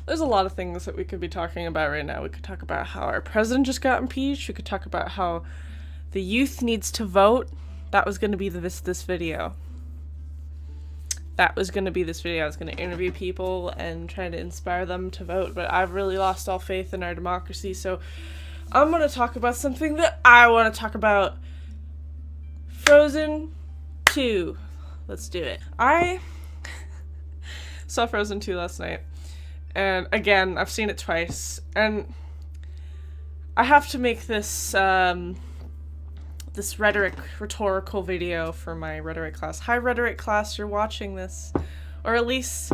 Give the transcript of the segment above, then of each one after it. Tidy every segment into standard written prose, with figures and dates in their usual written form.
There's a lot of things that we could be talking about right now. We could talk about how our president just got impeached. We could talk about how the youth needs to vote. That was going to be this video. That was going to be this video. I was going to interview people and try to inspire them to vote, but I've really lost all faith in our democracy, so I'm going to talk about something that I want to talk about. Frozen 2. Let's do it. I saw Frozen 2 last night, and again, I've seen it twice, and I have to make this, this rhetorical video for my rhetoric class. Hi, rhetoric class, you're watching this. Or at least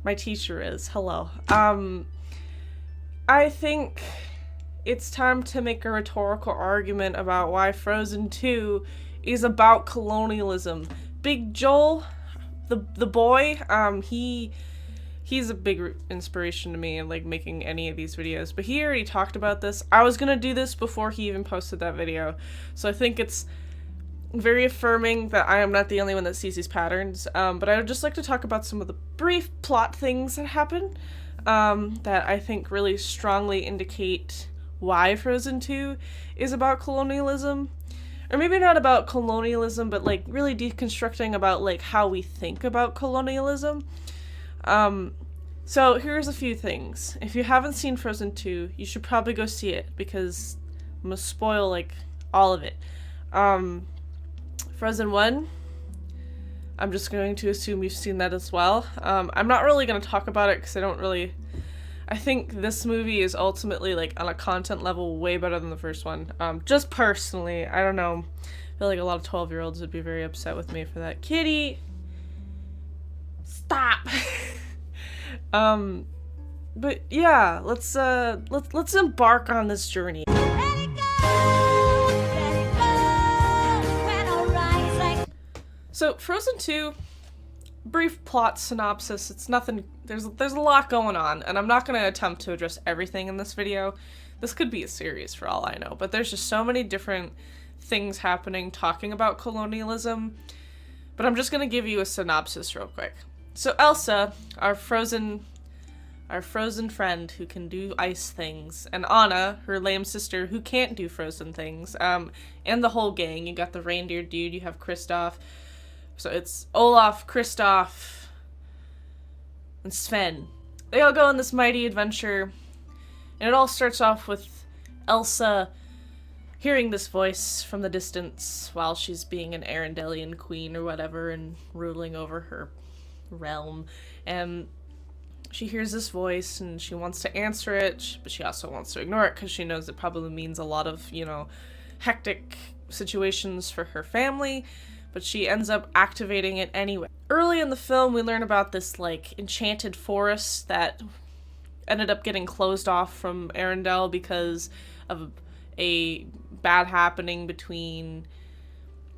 my teacher is. Hello. I think it's time to make a rhetorical argument about why Frozen 2 is about colonialism. Big Joel, the boy, he's a big inspiration to me in like making any of these videos, but he already talked about this. I was gonna do this before he even posted that video, so I think it's very affirming that I am not the only one that sees these patterns, but I would just like to talk about some of the brief plot things that happen that I think really strongly indicate why Frozen 2 is about colonialism. Or maybe not about colonialism, but like really deconstructing about like how we think about colonialism. So here's a few things. If you haven't seen Frozen 2, you should probably go see it, because I'm gonna spoil like all of it. Frozen 1, I'm just going to assume you've seen that as well. I'm not really gonna talk about it because I think this movie is ultimately, like, on a content level way better than the first one. Just personally, I don't know. I feel like a lot of 12-year-olds would be very upset with me for that. Kitty! Stop! But yeah, let's embark on this journey. So, Frozen 2, brief plot synopsis. It's nothing, there's a lot going on, and I'm not going to attempt to address everything in this video. This could be a series for all I know, but there's just so many different things happening talking about colonialism, but I'm just going to give you a synopsis real quick. So Elsa, our frozen friend who can do ice things, and Anna, her lame sister who can't do frozen things, and the whole gang. You got the reindeer dude, you have Kristoff. So it's Olaf, Kristoff, and Sven. They all go on this mighty adventure, and it all starts off with Elsa hearing this voice from the distance while she's being an Arendelian queen or whatever and ruling over her realm. And she hears this voice and she wants to answer it, but she also wants to ignore it because she knows it probably means a lot of, you know, hectic situations for her family. But she ends up activating it anyway. Early in the film, we learn about this, like, enchanted forest that ended up getting closed off from Arendelle because of a bad happening between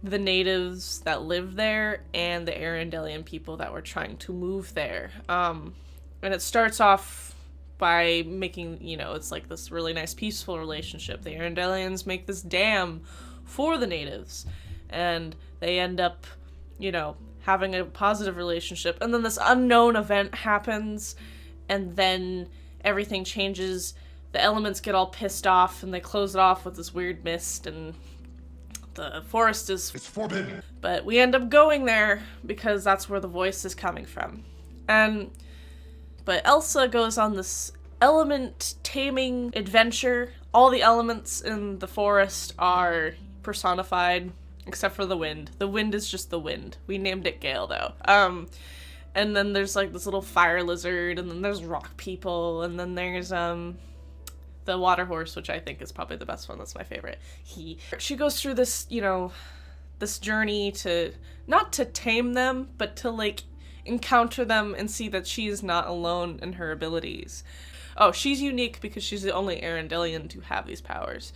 the natives that lived there and the Arendelian people that were trying to move there. And it starts off by making, you know, it's like this really nice peaceful relationship. The Arendelians make this dam for the natives, and they end up, you know, having a positive relationship. And then this unknown event happens, and then everything changes. The elements get all pissed off, and they close it off with this weird mist, and the forest is... It's forbidden! But we end up going there, because that's where the voice is coming from. But Elsa goes on this element-taming adventure. All the elements in the forest are personified, except for the wind. The wind is just the wind. We named it Gale, though. And then there's, like, this little fire lizard, and then there's rock people, and then there's, the water horse, which I think is probably the best one. That's my favorite. She goes through this, you know, this journey to, not to tame them, but to, like, encounter them and see that she is not alone in her abilities. Oh, she's unique because she's the only Arendelian to have these powers.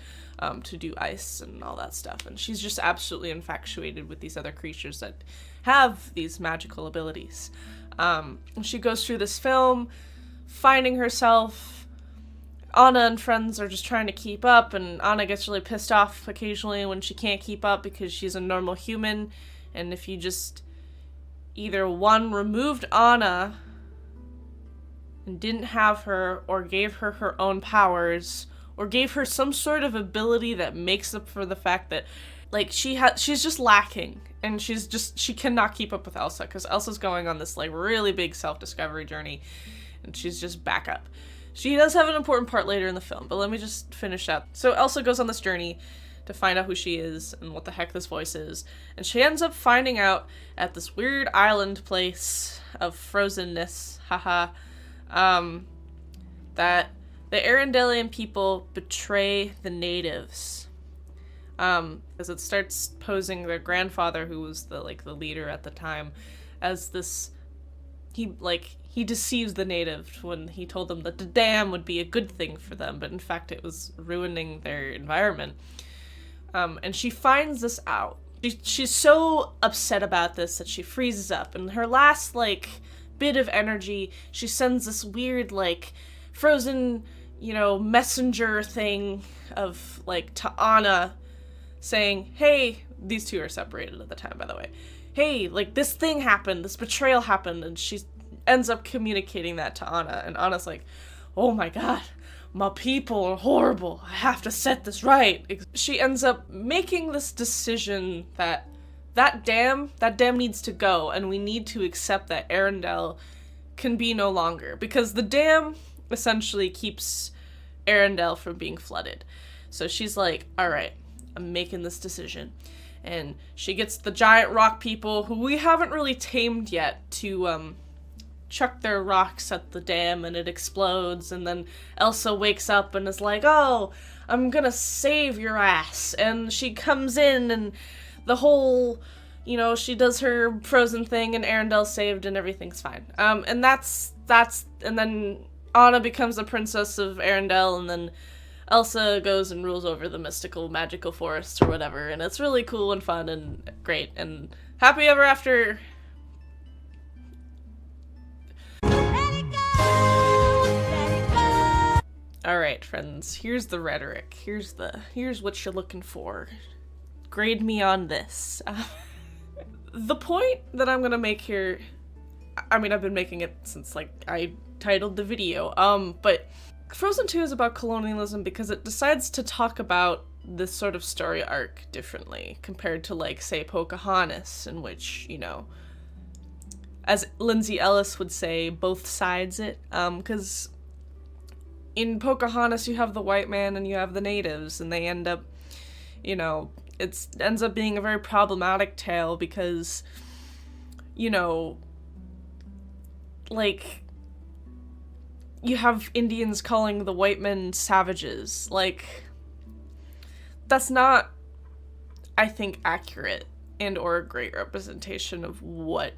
To do ice and all that stuff, and she's just absolutely infatuated with these other creatures that have these magical abilities. She goes through this film, finding herself. Anna and friends are just trying to keep up, and Anna gets really pissed off occasionally when she can't keep up because she's a normal human, and if you just either one, removed Anna, and didn't have her, or gave her her own powers, or gave her some sort of ability that makes up for the fact that, like, she's just lacking, and she cannot keep up with Elsa, because Elsa's going on this, like, really big self-discovery journey, and she's just back up. She does have an important part later in the film, but let me just finish up. So Elsa goes on this journey to find out who she is and what the heck this voice is, and she ends up finding out at this weird island place of frozenness, haha, that the Arendelian people betray the natives, as it starts posing their grandfather, who was the leader at the time, as this, he deceives the natives when he told them that the dam would be a good thing for them, but in fact it was ruining their environment. And she finds this out. She's so upset about this that she freezes up, and her last, bit of energy, she sends this weird, frozen, messenger thing of, to Anna, saying, hey, these two are separated at the time, by the way. Hey, this thing happened, this betrayal happened, and she ends up communicating that to Anna, and Anna's like, oh my god, my people are horrible, I have to set this right. She ends up making this decision that dam needs to go, and we need to accept that Arendelle can be no longer, because the dam essentially keeps Arendelle from being flooded. So she's like, alright, I'm making this decision. And she gets the giant rock people, who we haven't really tamed yet, to chuck their rocks at the dam, and it explodes, and then Elsa wakes up and is like, oh, I'm gonna save your ass. And she comes in, and the whole, she does her frozen thing, and Arendelle's saved, and everything's fine. And that's, and then Anna becomes the princess of Arendelle, and then Elsa goes and rules over the mystical, magical forest or whatever, and it's really cool and fun and great, and happy ever after. Alright, friends, here's the rhetoric. Here's what you're looking for. Grade me on this. The point that I'm gonna make here, I mean, I've been making it since, I titled the video, but Frozen 2 is about colonialism because it decides to talk about this sort of story arc differently compared to, say, Pocahontas, in which, as Lindsay Ellis would say, both sides it, because in Pocahontas you have the white man and you have the natives, and they end up, it ends up being a very problematic tale because, you have Indians calling the white men savages. That's not, I think, accurate and or a great representation of what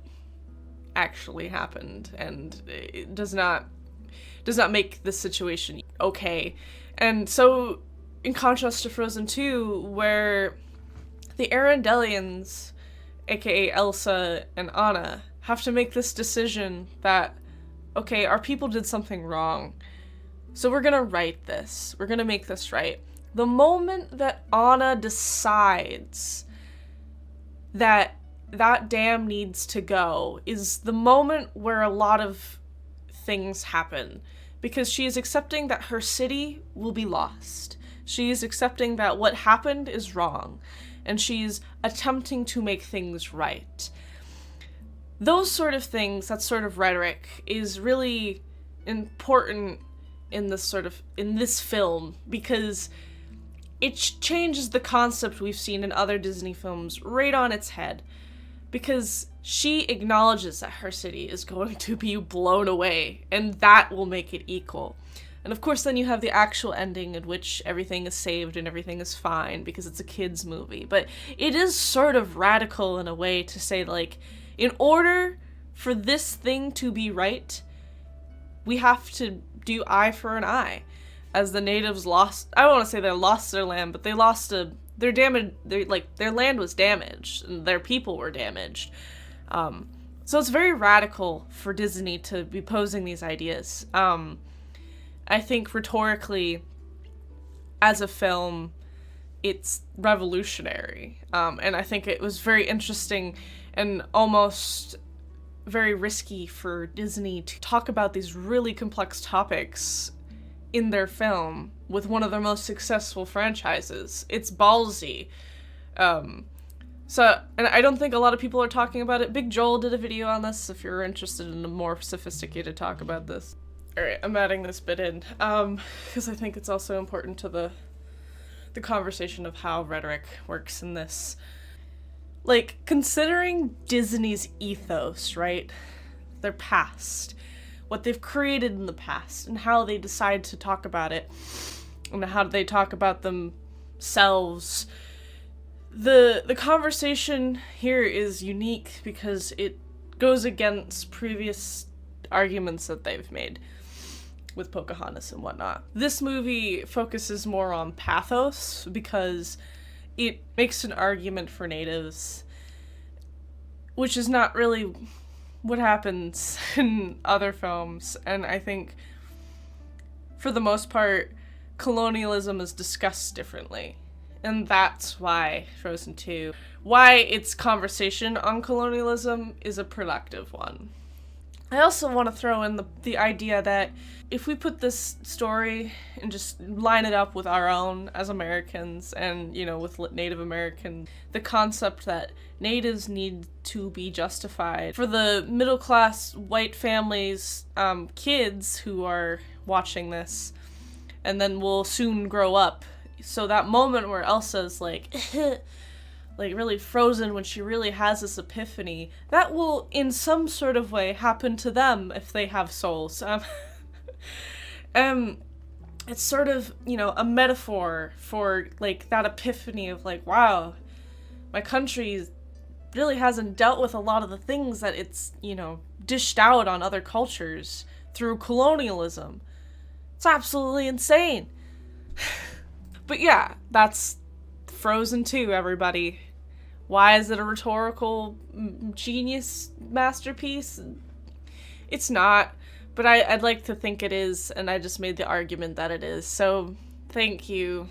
actually happened, and it does not make this situation okay. And so, in contrast to Frozen 2, where the Arendelians, aka Elsa and Anna, have to make this decision that, okay, our people did something wrong, so we're gonna right this. We're gonna make this right. The moment that Anna decides that dam needs to go is the moment where a lot of things happen, because she is accepting that her city will be lost. She is accepting that what happened is wrong, and she's attempting to make things right. Those sort of things, that sort of rhetoric, is really important in this film, because it changes the concept we've seen in other Disney films right on its head. Because she acknowledges that her city is going to be blown away, and that will make it equal. And of course then you have the actual ending in which everything is saved and everything is fine, because it's a kid's movie. But it is sort of radical in a way to say, in order for this thing to be right, we have to do eye for an eye. As the natives lost, I don't want to say they lost their land, but they lost their land was damaged, and their people were damaged. So it's very radical for Disney to be posing these ideas. I think rhetorically, as a film, it's revolutionary. And I think it was very interesting and almost very risky for Disney to talk about these really complex topics in their film with one of their most successful franchises. It's ballsy. And I don't think a lot of people are talking about it. Big Joel did a video on this if you're interested in a more sophisticated talk about this. Alright, I'm adding this bit in, because I think it's also important to the conversation of how rhetoric works in this. Like, considering Disney's ethos, right? Their past, what they've created in the past, and how they decide to talk about it, and how they talk about themselves. The conversation here is unique because it goes against previous arguments that they've made with Pocahontas and whatnot. This movie focuses more on pathos because it makes an argument for natives, which is not really what happens in other films, and I think for the most part colonialism is discussed differently. And that's why Frozen 2, why its conversation on colonialism is a productive one. I also want to throw in the idea that if we put this story and just line it up with our own as Americans and, you know, with Native American, the concept that natives need to be justified for the middle-class white families, kids who are watching this and then will soon grow up. So that moment where Elsa's like, like really frozen when she really has this epiphany, that will in some sort of way happen to them if they have souls. It's sort of, you know, a metaphor for like that epiphany of like, wow, my country really hasn't dealt with a lot of the things that it's, you know, dished out on other cultures through colonialism. It's absolutely insane. But yeah, that's Frozen 2, everybody. Why is it a rhetorical genius masterpiece? It's not, but I'd like to think it is, and I just made the argument that it is. So, thank you.